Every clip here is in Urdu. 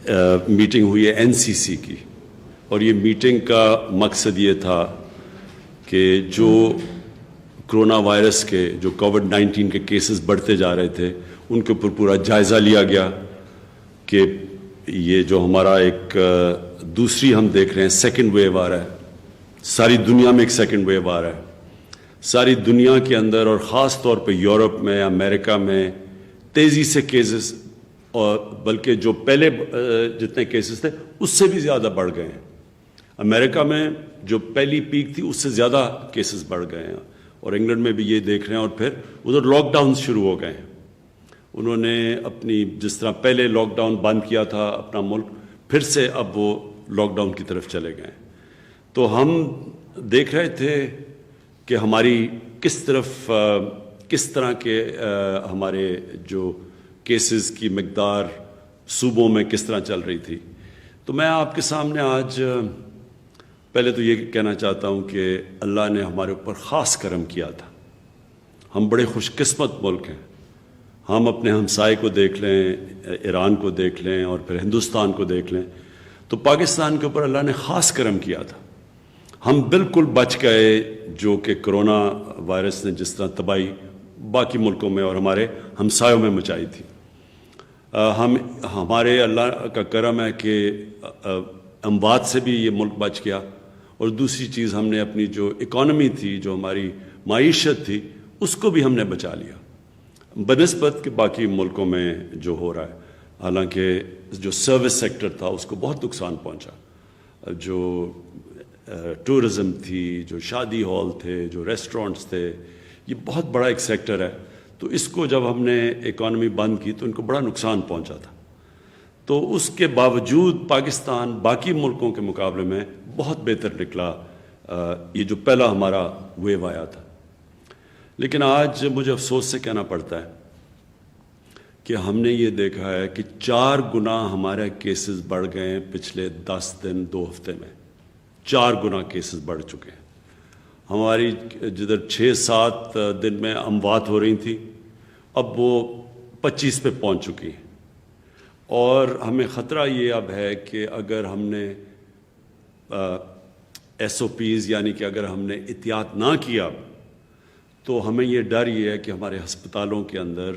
میٹنگ ہوئی ہے NCC کی، اور یہ میٹنگ کا مقصد یہ تھا کہ جو کرونا وائرس کے جو کووڈ-19 کے کیسز بڑھتے جا رہے تھے ان کے اوپر پورا جائزہ لیا گیا کہ یہ جو ہمارا ایک دوسری ہم دیکھ رہے ہیں سیکنڈ ویو آ رہا ہے، ساری دنیا میں ایک سیکنڈ ویو آ رہا ہے، ساری دنیا کے اندر اور خاص طور پہ یورپ میں امریکہ میں تیزی سے کیسز، اور بلکہ جو پہلے جتنے کیسز تھے اس سے بھی زیادہ بڑھ گئے ہیں۔ امریکہ میں جو پہلی پیک تھی اس سے زیادہ کیسز بڑھ گئے ہیں، اور انگلینڈ میں بھی یہ دیکھ رہے ہیں، اور پھر ادھر لاک ڈاؤن شروع ہو گئے ہیں۔ انہوں نے اپنی جس طرح پہلے لاک ڈاؤن بند کیا تھا اپنا ملک، پھر سے اب وہ لاک ڈاؤن کی طرف چلے گئے ہیں۔ تو ہم دیکھ رہے تھے کہ ہماری کس طرح کے ہمارے جو کیسز کی مقدار صوبوں میں کس طرح چل رہی تھی۔ تو میں آپ کے سامنے آج پہلے تو یہ کہنا چاہتا ہوں کہ اللہ نے ہمارے اوپر خاص کرم کیا تھا۔ ہم بڑے خوش قسمت ملک ہیں۔ ہم اپنے ہمسائے کو دیکھ لیں، ایران کو دیکھ لیں، اور پھر ہندوستان کو دیکھ لیں، تو پاکستان کے اوپر اللہ نے خاص کرم کیا تھا۔ ہم بالکل بچ گئے جو کہ کرونا وائرس نے جس طرح تباہی باقی ملکوں میں اور ہمارے ہمسایوں میں مچائی تھی۔ ہمارے اللہ کا کرم ہے کہ اموات سے بھی یہ ملک بچ گیا، اور دوسری چیز ہم نے اپنی جو اکانومی تھی، جو ہماری معیشت تھی، اس کو بھی ہم نے بچا لیا بنسبت کہ باقی ملکوں میں جو ہو رہا ہے۔ حالانکہ جو سروس سیکٹر تھا اس کو بہت نقصان پہنچا، جو ٹورزم تھی، جو شادی ہال تھے، جو ریسٹورنٹس تھے، یہ بہت بڑا ایک سیکٹر ہے۔ تو اس کو جب ہم نے اکانومی بند کی تو ان کو بڑا نقصان پہنچا تھا۔ تو اس کے باوجود پاکستان باقی ملکوں کے مقابلے میں بہت بہتر نکلا، یہ جو پہلا ہمارا ویو آیا تھا۔ لیکن آج مجھے افسوس سے کہنا پڑتا ہے کہ ہم نے یہ دیکھا ہے کہ 4 گنا ہمارے کیسز بڑھ گئے ہیں پچھلے 10 دن 2 ہفتے میں، 4 گنا کیسز بڑھ چکے ہیں۔ ہماری جدھر 6-7 دن میں اموات ہو رہی تھیں، اب وہ 25 پہ پہنچ چکی ہیں، اور ہمیں خطرہ یہ اب ہے کہ اگر ہم نے SOPs یعنی کہ اگر ہم نے احتیاط نہ کیا تو ہمیں یہ ڈر یہ ہے کہ ہمارے ہسپتالوں کے اندر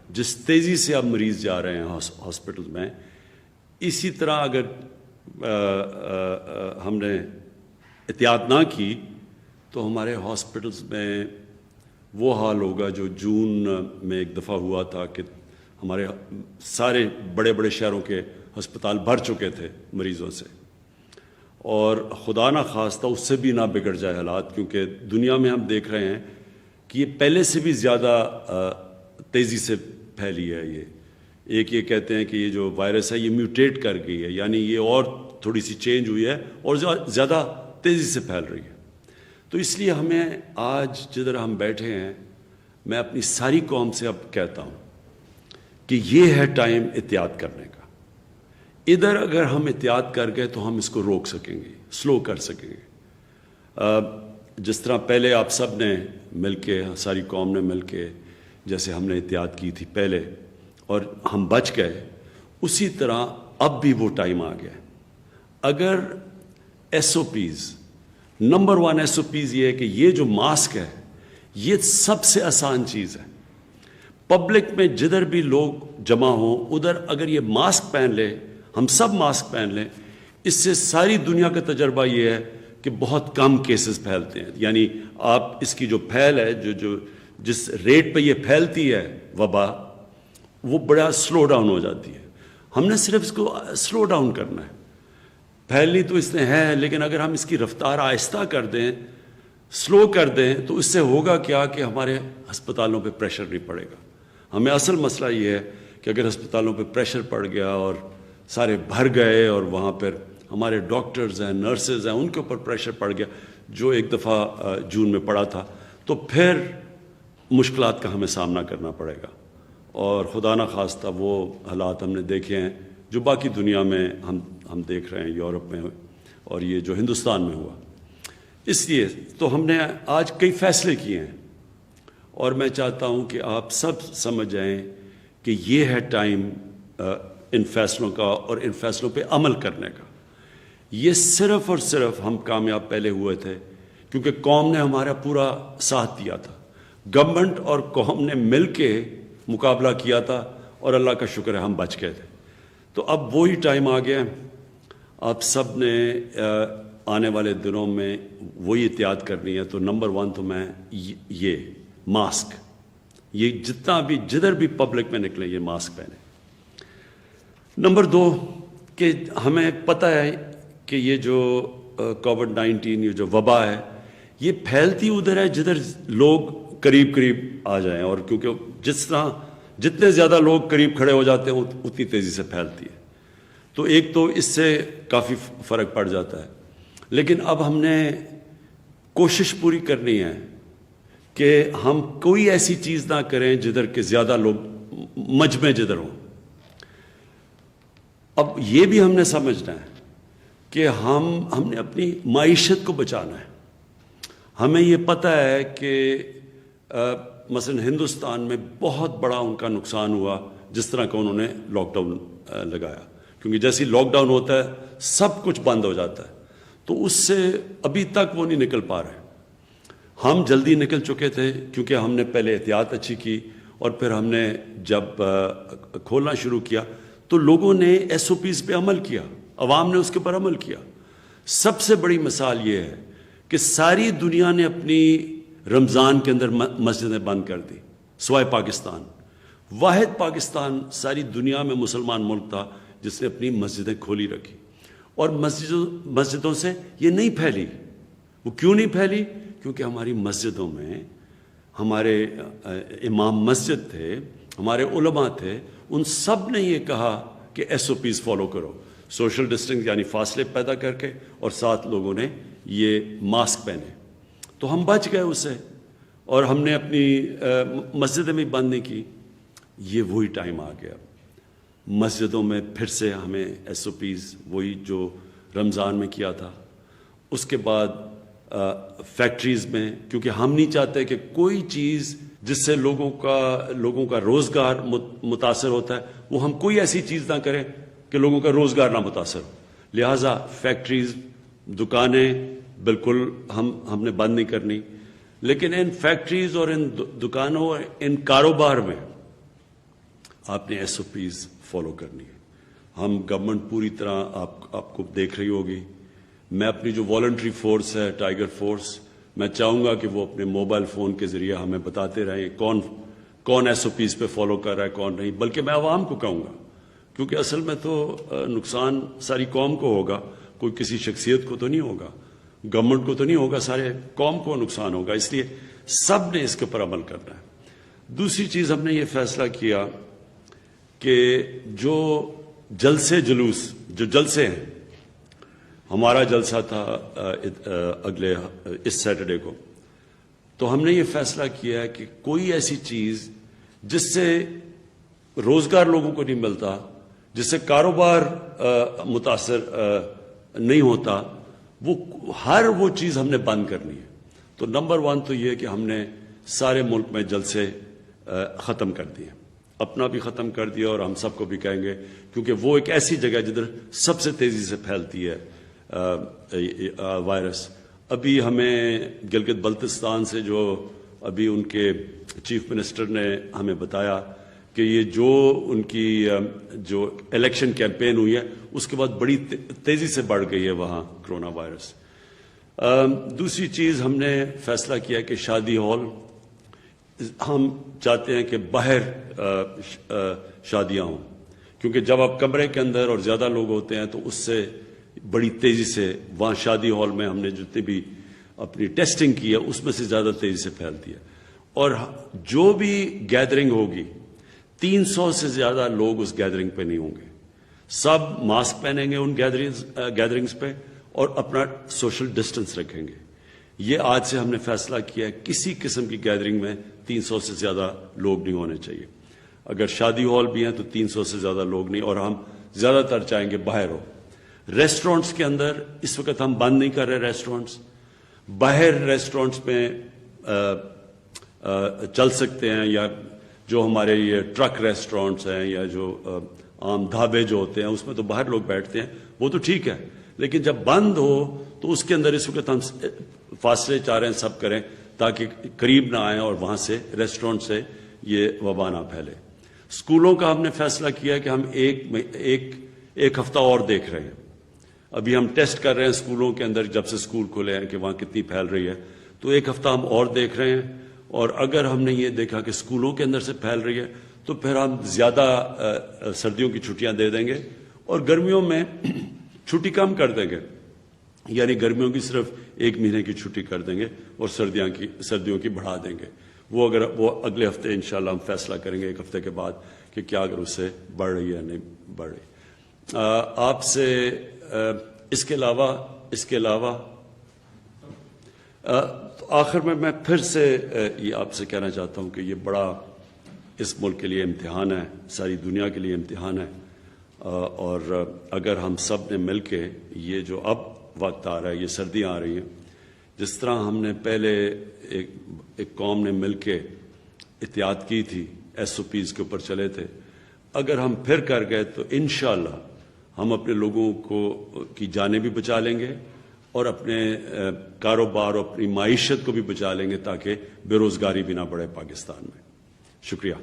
جس تیزی سے اب مریض جا رہے ہیں ہاسپٹل میں، اسی طرح اگر ہم نے احتیاط نہ کی تو ہمارے ہاسپٹلز میں وہ حال ہوگا جو جون میں ایک دفعہ ہوا تھا کہ ہمارے سارے بڑے بڑے شہروں کے ہسپتال بھر چکے تھے مریضوں سے، اور خدا نہ خواستہ اس سے بھی نہ بگڑ جائے حالات، کیونکہ دنیا میں ہم دیکھ رہے ہیں کہ یہ پہلے سے بھی زیادہ تیزی سے پھیلی ہے۔ یہ کہتے ہیں کہ یہ جو وائرس ہے یہ میوٹیٹ کر گئی ہے، یعنی یہ اور تھوڑی سی چینج ہوئی ہے اور زیادہ تیزی سے پھیل رہی ہے۔ تو اس لیے ہمیں آج جدھر ہم بیٹھے ہیں، میں اپنی ساری قوم سے اب کہتا ہوں کہ یہ ہے ٹائم احتیاط کرنے کا۔ ادھر اگر ہم احتیاط کر گئے تو ہم اس کو روک سکیں گے، سلو کر سکیں گے۔ جس طرح پہلے آپ سب نے مل کے، ساری قوم نے مل کے جیسے ہم نے احتیاط کی تھی پہلے اور ہم بچ گئے، اسی طرح اب بھی وہ ٹائم آ گیا۔ اگر SOPs، نمبر 1 SOPs یہ ہے کہ یہ جو ماسک ہے یہ سب سے آسان چیز ہے۔ پبلک میں جدھر بھی لوگ جمع ہوں ادھر اگر یہ ماسک پہن لے، ہم سب ماسک پہن لیں، اس سے ساری دنیا کا تجربہ یہ ہے کہ بہت کم کیسز پھیلتے ہیں۔ یعنی آپ اس کی جو پھیل ہے، جس ریٹ پہ یہ پھیلتی ہے وبا، وہ بڑا سلو ڈاؤن ہو جاتی ہے۔ ہم نے صرف اس کو سلو ڈاؤن کرنا ہے۔ پھیلنی تو اس نے ہے، لیکن اگر ہم اس کی رفتار آہستہ کر دیں، سلو کر دیں، تو اس سے ہوگا کیا کہ ہمارے ہسپتالوں پہ پریشر نہیں پڑے گا۔ ہمیں اصل مسئلہ یہ ہے کہ اگر ہسپتالوں پہ پریشر پڑ گیا اور سارے بھر گئے اور وہاں پر ہمارے ڈاکٹرز ہیں، نرسز ہیں، ان کے اوپر پریشر پڑ گیا جو ایک دفعہ جون میں پڑا تھا، تو پھر مشکلات کا ہمیں سامنا کرنا پڑے گا۔ اور خدا نہ خواستہ وہ حالات ہم نے دیکھے ہیں جو باقی دنیا میں ہم دیکھ رہے ہیں، یورپ میں اور یہ جو ہندوستان میں ہوا۔ اس لیے تو ہم نے آج کئی فیصلے کیے ہیں، اور میں چاہتا ہوں کہ آپ سب سمجھ جائیں کہ یہ ہے ٹائم ان فیصلوں کا اور ان فیصلوں پہ عمل کرنے کا. یہ صرف اور صرف ہم کامیاب پہلے ہوئے تھے کیونکہ قوم نے ہمارا پورا ساتھ دیا تھا. گورنمنٹ اور قوم نے مل کے مقابلہ کیا تھا اور اللہ کا شکر ہے ہم بچ گئے تھے. تو اب وہی ٹائم آ گیا. آپ سب نے آنے والے دنوں میں وہی احتیاط کرنی ہے. تو نمبر 1 تو میں یہ ماسک، یہ جتنا بھی جدھر بھی پبلک میں نکلے یہ ماسک پہنے. نمبر 2 کہ ہمیں پتہ ہے کہ یہ جو کووڈ-19 یہ جو وبا ہے یہ پھیلتی ادھر ہے جدھر لوگ قریب آ جائیں، اور کیونکہ جتنے زیادہ لوگ قریب کھڑے ہو جاتے ہیں اتنی تیزی سے پھیلتی ہے. تو ایک تو اس سے کافی فرق پڑ جاتا ہے. لیکن اب ہم نے کوشش پوری کرنی ہے کہ ہم کوئی ایسی چیز نہ کریں جدھر کہ زیادہ لوگ مجمع جدھر ہوں. اب یہ بھی ہم نے سمجھنا ہے کہ ہم نے اپنی معیشت کو بچانا ہے. ہمیں یہ پتہ ہے کہ مثلا ہندوستان میں بہت بڑا ان کا نقصان ہوا جس طرح کا انہوں نے لاک ڈاؤن لگایا، کیونکہ جیسے لاک ڈاؤن ہوتا ہے سب کچھ بند ہو جاتا ہے. تو اس سے ابھی تک وہ نہیں نکل پا رہے. ہم جلدی نکل چکے تھے کیونکہ ہم نے پہلے احتیاط اچھی کی، اور پھر ہم نے جب کھولنا شروع کیا تو لوگوں نے SOPs پہ عمل کیا، عوام نے اس کے پر عمل کیا. سب سے بڑی مثال یہ ہے کہ ساری دنیا نے اپنی رمضان کے اندر مسجدیں بند کر دی سوائے پاکستان. واحد پاکستان ساری دنیا میں مسلمان ملک تھا جس نے اپنی مسجدیں کھولی رکھی، اور مسجدوں سے یہ نہیں پھیلی. وہ کیوں نہیں پھیلی؟ کیونکہ ہماری مسجدوں میں ہمارے امام مسجد تھے، ہمارے علماء تھے، ان سب نے یہ کہا کہ SOPs فالو کرو، سوشل ڈسٹینس یعنی فاصلے پیدا کر کے، اور ساتھ لوگوں نے یہ ماسک پہنے. تو ہم بچ گئے اس سے، اور ہم نے اپنی مسجدیں بھی بند نہیں کی. یہ وہی ٹائم آ گیا مسجدوں میں پھر سے ہمیں SOPs وہی جو رمضان میں کیا تھا. اس کے بعد فیکٹریز میں، کیونکہ ہم نہیں چاہتے کہ کوئی چیز جس سے لوگوں کا روزگار متاثر ہوتا ہے وہ ہم کوئی ایسی چیز نہ کریں کہ لوگوں کا روزگار نہ متاثر ہو. لہٰذا فیکٹریز، دکانیں بالکل ہم نے بند نہیں کرنی. لیکن ان فیکٹریز اور ان دکانوں اور ان کاروبار میں آپ نے SOPs فالو کرنی ہے. ہم گورنمنٹ پوری طرح آپ کو دیکھ رہی ہوگی. میں اپنی جو والنٹری فورس ہے ٹائیگر فورس، میں چاہوں گا کہ وہ اپنے موبائل فون کے ذریعے ہمیں بتاتے رہیں کون SOPs پہ فالو کر رہا ہے کون نہیں. بلکہ میں عوام کو کہوں گا، کیونکہ اصل میں تو نقصان ساری قوم کو ہوگا، کوئی کسی شخصیت کو تو نہیں ہوگا، گورنمنٹ کو تو نہیں ہوگا، سارے قوم کو نقصان ہوگا. اس لیے سب نے اس کے اوپر عمل کرنا ہے. دوسری چیز ہم نے یہ فیصلہ کیا کہ جو جلسے ہیں، ہمارا جلسہ تھا اگلے اس سیٹرڈے کو، تو ہم نے یہ فیصلہ کیا ہے کہ کوئی ایسی چیز جس سے روزگار لوگوں کو نہیں ملتا، جس سے کاروبار متاثر نہیں ہوتا، وہ چیز ہم نے بند کرنی ہے. تو نمبر 1 تو یہ کہ ہم نے سارے ملک میں جلسے ختم کر دیے، اپنا بھی ختم کر دیا اور ہم سب کو بھی کہیں گے، کیونکہ وہ ایک ایسی جگہ جدھر سب سے تیزی سے پھیلتی ہے وائرس. ابھی ہمیں گلگت بلتستان سے جو ابھی ان کے چیف منسٹر نے ہمیں بتایا کہ یہ جو ان کی جو الیکشن کیمپین ہوئی ہے اس کے بعد بڑی تیزی سے بڑھ گئی ہے وہاں کرونا وائرس. دوسری چیز ہم نے فیصلہ کیا کہ شادی ہال، ہم چاہتے ہیں کہ باہر شادیاں ہوں، کیونکہ جب آپ کمرے کے اندر اور زیادہ لوگ ہوتے ہیں تو اس سے بڑی تیزی سے وہاں شادی ہال میں ہم نے جتنی بھی اپنی ٹیسٹنگ کی ہے اس میں سے زیادہ تیزی سے پھیلتی ہے. اور جو بھی گیدرنگ ہوگی 300 سے زیادہ لوگ اس گیدرنگ پہ نہیں ہوں گے. سب ماسک پہنیں گے ان گیدرنگز پہ اور اپنا سوشل ڈسٹنس رکھیں گے. یہ آج سے ہم نے فیصلہ کیا ہے کسی قسم کی گیدرنگ میں 300 سے زیادہ لوگ نہیں ہونے چاہیے. اگر شادی ہال بھی ہیں تو 300 سے زیادہ لوگ نہیں، اور ہم زیادہ تر چاہیں گے باہر ہو. ریسٹورنٹس کے اندر اس وقت ہم بند نہیں کر رہے ریسٹورنٹس، باہر ریسٹورنٹس میں چل سکتے ہیں، یا جو ہمارے یہ ٹرک ریسٹورنٹس ہیں یا جو عام ڈھابے جو ہوتے ہیں اس میں تو باہر لوگ بیٹھتے ہیں، وہ تو ٹھیک ہے، لیکن جب بند ہو تو اس کے اندر اس وقت ہم فاصلے چاہ رہے ہیں سب کریں تاکہ قریب نہ آئیں اور وہاں سے ریسٹورنٹ سے یہ وبا نہ پھیلے۔ اسکولوں کا ہم نے فیصلہ کیا ہے کہ ہم ایک ہفتہ اور دیکھ رہے ہیں۔ ابھی ہم ٹیسٹ کر رہے ہیں اسکولوں کے اندر جب سے اسکول کھلے ہیں کہ وہاں کتنی پھیل رہی ہے، تو ایک ہفتہ ہم اور دیکھ رہے ہیں، اور اگر ہم نے یہ دیکھا کہ اسکولوں کے اندر سے پھیل رہی ہے تو پھر ہم زیادہ سردیوں کی چھٹیاں دے دیں گے اور گرمیوں میں چھٹی کم کر دیں گے، یعنی گرمیوں کی صرف 1 مہینے کی چھٹی کر دیں گے اور سردیوں کی بڑھا دیں گے۔ وہ اگلے ہفتے انشاءاللہ ہم فیصلہ کریں گے 1 ہفتے کے بعد کہ کیا اگر اس سے بڑھ رہی ہے یا نہیں بڑھ رہی۔ آپ سے اس کے علاوہ آخر میں پھر سے یہ آپ سے کہنا چاہتا ہوں کہ یہ بڑا اس ملک کے لیے امتحان ہے، ساری دنیا کے لیے امتحان ہے، اور اگر ہم سب نے مل کے یہ جو اب وقت آ رہا ہے، یہ سردیاں آ رہی ہیں، جس طرح ہم نے پہلے ایک قوم نے مل کے احتیاط کی تھی، SOPs کے اوپر چلے تھے، اگر ہم پھر کر گئے تو انشاءاللہ ہم اپنے لوگوں کی جانیں بھی بچا لیں گے اور اپنے کاروبار اور اپنی معیشت کو بھی بچا لیں گے تاکہ بے روزگاری بھی نہ بڑھے پاکستان میں۔ شکریہ۔